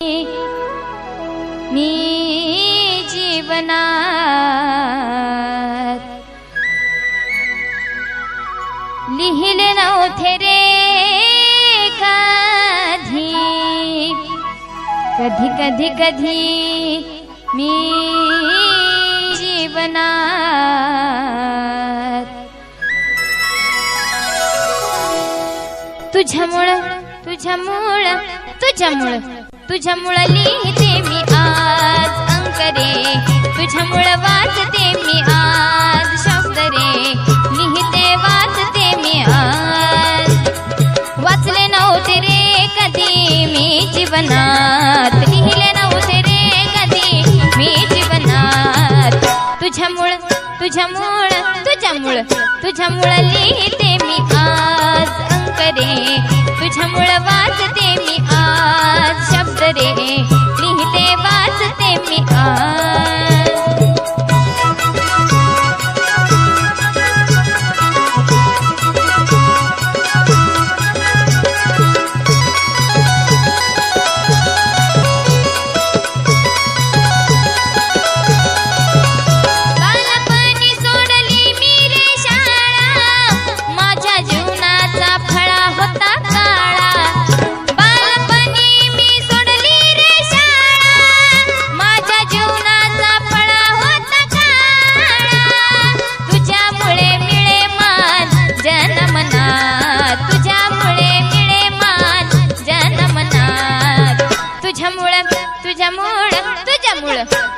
मी जीवनात लिहिले नव्हते रे कधी कधी कधी मी जीवनात तुझ्यामुळं लिहिते मी आज अंक रे, तुझ्यामुळं वाचते मी आज शब्द रे, लिहिते वाचते मी आज. वाचले नव्हते रे कधी मी जीवनात, लिहिले नव्हते रे कधी मी जीवनात. तुझ्यामुळं लिहिते मी आज अंक रे, तुझ्यामुळं वाचते मी आज शब्द रे, लिहिते वाचते मी आज.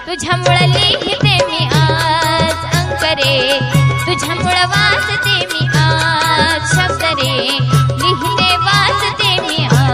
तुझ्यामुळं लिहिते मी आज अंक रे, तुझ्यामुळं वाचते मी आज शब्द रे, लिहिते वाचते मी आज.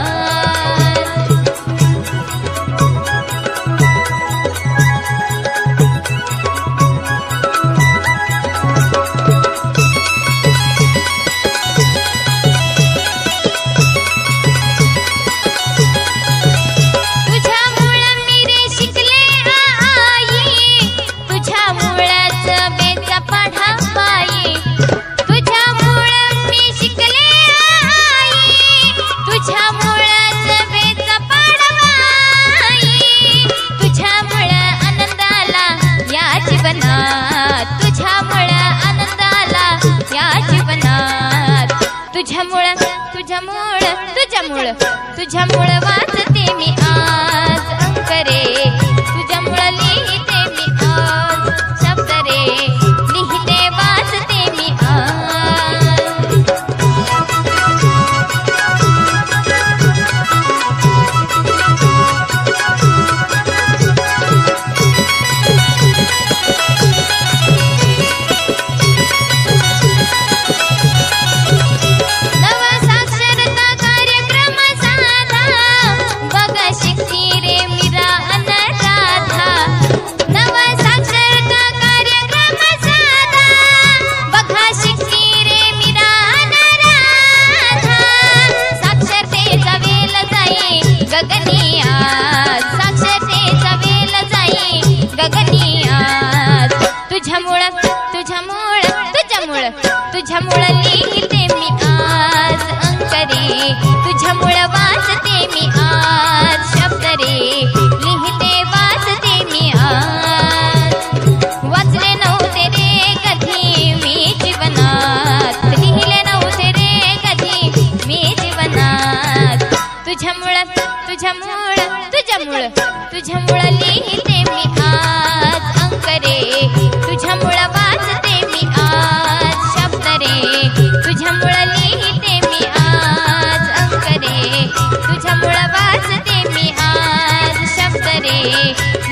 तुझ्यामुळं वाचते मी आज अंक रे, तुझ्यामुळं लिहिते मी आज शब्द रे, लिहिते वाचते मी आज. तुझ्यामुळं लिहिते मी आज अंक रे, तुझ्यामुळं वाचते मी आज शब्द रे, लिहिते वाचते मी आज. वाचले नव्हते रे कधी मी जीवनात, लिहिले नव्हते रे कधी मी जीवनात. तुझ्यामुळं लिहिते मी आज अंक रे, तुझ्यामुळं वाचते मी आज शब्द रे, तुझ्यामुळं लिहिते मी आज अंक रे, तुझ्यामुळं वाचते मी आज शब्द रे,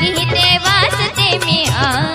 लिहिते वाचते मी आज.